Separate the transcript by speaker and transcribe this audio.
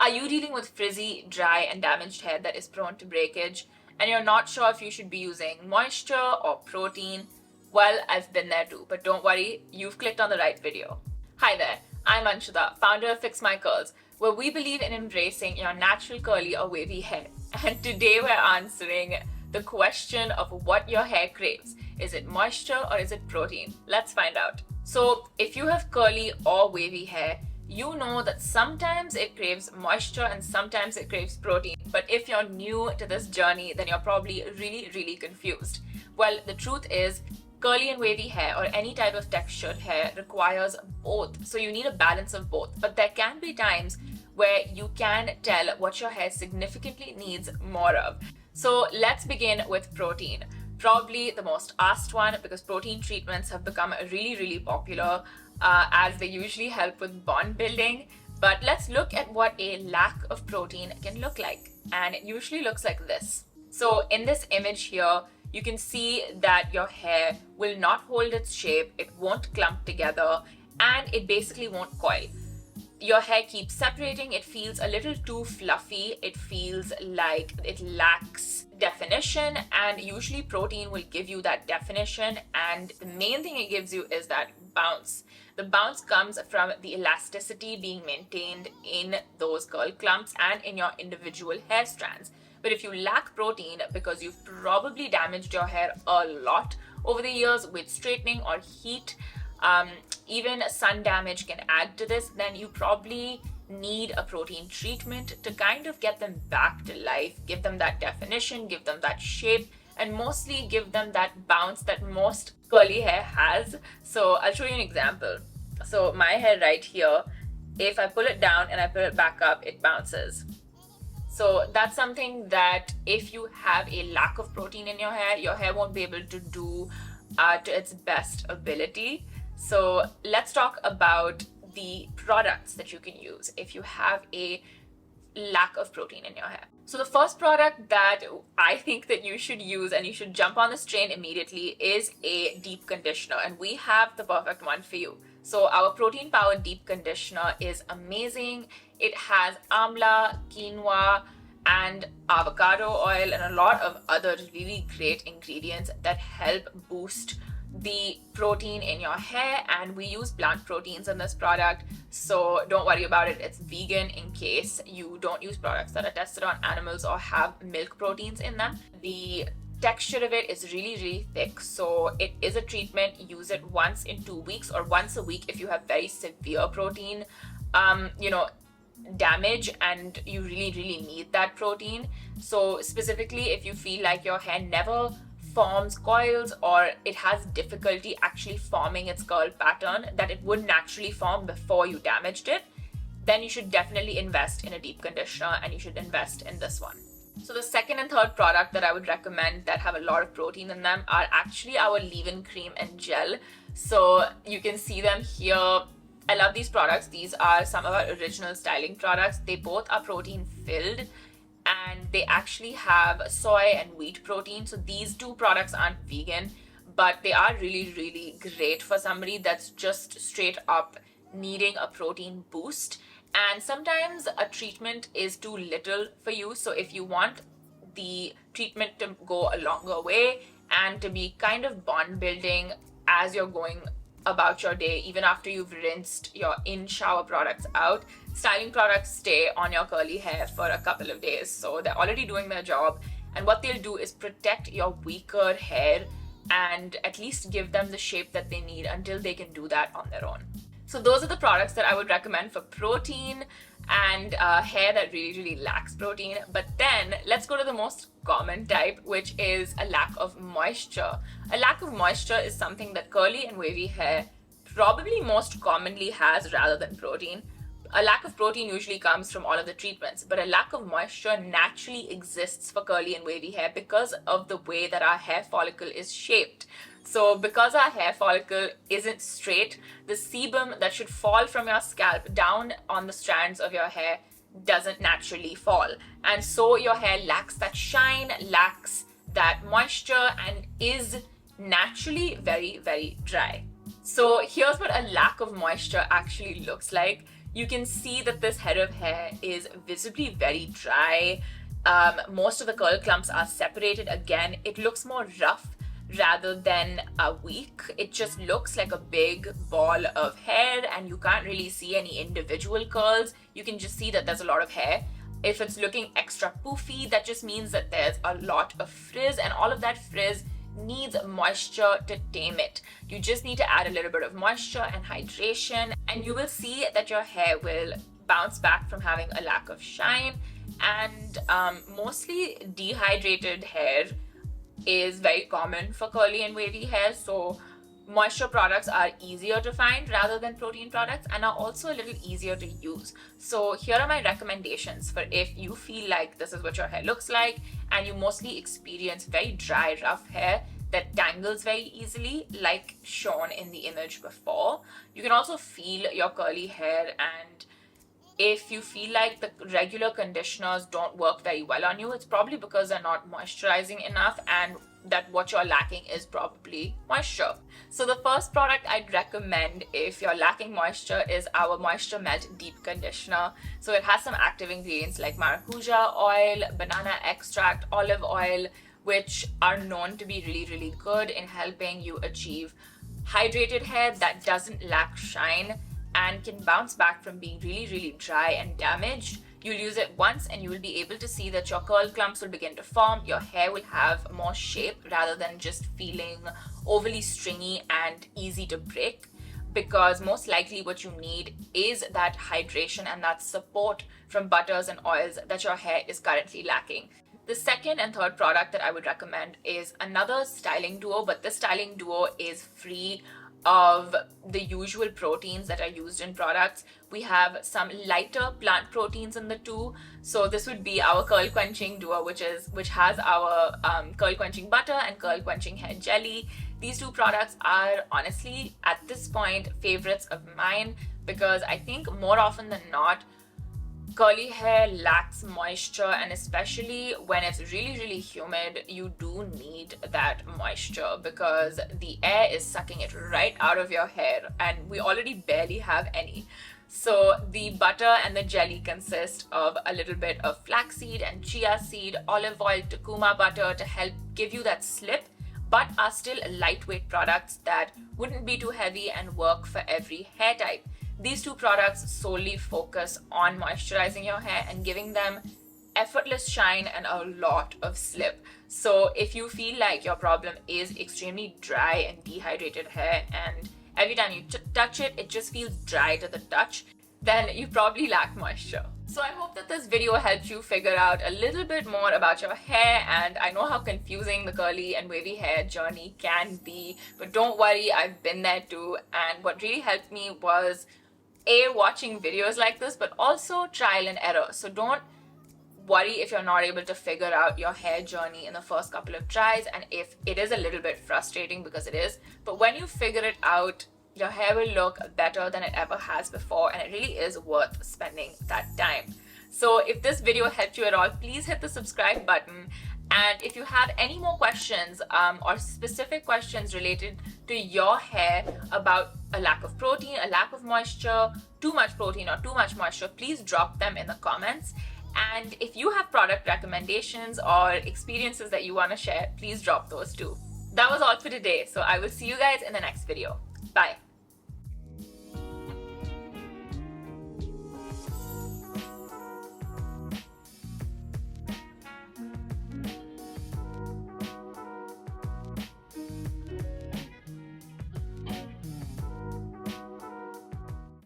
Speaker 1: Are you dealing with frizzy, dry, and damaged hair that is prone to breakage, and you're not sure if you should be using moisture or protein? Well, I've been there too, but don't worry, you've clicked on the right video. Hi there, I'm Anshita, founder of Fix My Curls, where we believe in embracing your natural curly or wavy hair. And today we're answering the question of what your hair craves. Is it moisture or is it protein? Let's find out. So if you have curly or wavy hair, you know that sometimes it craves moisture and sometimes it craves protein. But if you're new to this journey, then you're probably really confused. Well, the truth is, curly and wavy hair or any type of textured hair requires both. So you need a balance of both. But there can be times where you can tell what your hair significantly needs more of. So let's begin with protein. Probably the most asked one, because protein treatments have become really popular as they usually help with bond building. But let's look at what a lack of protein can look like. And it usually looks like this. So in this image here, you can see that your hair will not hold its shape, it won't clump together, and it basically won't coil. Your hair keeps separating, it feels a little too fluffy, it feels like it lacks definition, and usually protein will give you that definition, and the main thing it gives you is that bounce. The bounce comes from the elasticity being maintained in those curl clumps and in your individual hair strands. But if you lack protein because you've probably damaged your hair a lot over the years with straightening or heat, even sun damage can add to this, then you probably need a protein treatment to kind of get them back to life, give them that definition, give them that shape, and mostly give them that bounce that most curly hair has. So I'll show you an example. So my hair right here, if I pull it down and I pull it back up, it bounces. So that's something that if you have a lack of protein in your hair won't be able to do to its best ability. So let's talk about the products that you can use if you have a lack of protein in your hair. So the first product that I think that you should use and you should jump on this train immediately is a deep conditioner, and we have the perfect one for you. So our protein powered deep conditioner is amazing. It has amla, quinoa, and avocado oil and a lot of other really great ingredients that help boost the protein in your hair, and we use plant proteins in this product, so don't worry about it. It's vegan in case you don't use products that are tested on animals or have milk proteins in them. The texture of it is really thick, so it is a treatment. Use it once in 2 weeks or once a week if you have very severe protein damage and you really need that protein. So specifically if you feel like your hair never forms coils or it has difficulty actually forming its curl pattern that it would naturally form before you damaged it, then you should definitely invest in a deep conditioner, and you should invest in this one. So the second and third product that I would recommend that have a lot of protein in them are actually our leave-in cream and gel. So you can see them here. I love these products. These are some of our original styling products. They both are protein filled, and they actually have soy and wheat protein. So these two products aren't vegan, but they are really great for somebody that's just straight up needing a protein boost. And sometimes a treatment is too little for you. So if you want the treatment to go a longer way and to be kind of bond building as you're going about your day, even after you've rinsed your in-shower products out, styling products stay on your curly hair for a couple of days. So they're already doing their job, and what they'll do is protect your weaker hair and at least give them the shape that they need until they can do that on their own. So those are the products that I would recommend for protein and hair that really lacks protein. But then let's go to the most common type, which is a lack of moisture. A lack of moisture is something that curly and wavy hair probably most commonly has rather than protein. A lack of protein usually comes from all of the treatments, but a lack of moisture naturally exists for curly and wavy hair because of the way that our hair follicle is shaped. So because our hair follicle isn't straight, the sebum that should fall from your scalp down on the strands of your hair doesn't naturally fall. And so your hair lacks that shine, lacks that moisture, and is naturally very dry. So here's what a lack of moisture actually looks like. you can see that this head of hair is visibly very dry. Most of the curl clumps are separated. Again, it looks more rough rather than weak. It just looks like a big ball of hair, and you can't really see any individual curls. You can just see that there's a lot of hair. If it's looking extra poofy, that just means that there's a lot of frizz, and all of that frizz needs moisture to tame it. You just need to add a little bit of moisture and hydration, and you will see that your hair will bounce back from having a lack of shine. And mostly dehydrated hair is very common for curly and wavy hair, so moisture products are easier to find rather than protein products, and are also a little easier to use. So here are my recommendations for if you feel like this is what your hair looks like and you mostly experience very dry, rough hair that tangles very easily, like shown in the image before. You can also feel your curly hair, and if you feel like the regular conditioners don't work very well on you, it's probably because they're not moisturizing enough, and that what you're lacking is probably moisture. So the first product I'd recommend if you're lacking moisture is our Moisture Melt Deep Conditioner. So it has some active ingredients like maracuja oil, banana extract, olive oil, which are known to be really, really good in helping you achieve hydrated hair that doesn't lack shine and can bounce back from being really, really dry and damaged. You'll use it once and you will be able to see that your curl clumps will begin to form, your hair will have more shape rather than just feeling overly stringy and easy to break, because most likely what you need is that hydration and that support from butters and oils that your hair is currently lacking. The second and third product that I would recommend is another styling duo, but this styling duo is free of the usual proteins that are used in products. We have some lighter plant proteins in the two. So this would be our curl quenching duo, which has our curl quenching butter and curl quenching hair jelly. These two products are honestly at this point favorites of mine, because I think more often than not curly hair lacks moisture, and especially when it's really, really humid, you do need that moisture because the air is sucking it right out of your hair, and we already barely have any. So the butter and the jelly consist of a little bit of flaxseed and chia seed, olive oil, tukuma butter to help give you that slip, but are still lightweight products that wouldn't be too heavy and work for every hair type. These two products solely focus on moisturizing your hair and giving them effortless shine and a lot of slip. So if you feel like your problem is extremely dry and dehydrated hair, and every time you touch it, it just feels dry to the touch, then you probably lack moisture. So I hope that this video helped you figure out a little bit more about your hair, and I know how confusing the curly and wavy hair journey can be, but don't worry, I've been there too. And what really helped me was watching videos like this, but also trial and error. So don't worry if you're not able to figure out your hair journey in the first couple of tries, and if it is a little bit frustrating, because it is, but when you figure it out, your hair will look better than it ever has before, and it really is worth spending that time. So if this video helped you at all, please hit the subscribe button. And if you have any more questions or specific questions related to your hair about a lack of protein, a lack of moisture, too much protein or too much moisture, please drop them in the comments. And if you have product recommendations or experiences that you want to share, please drop those too. That was all for today. So I will see you guys in the next video. Bye.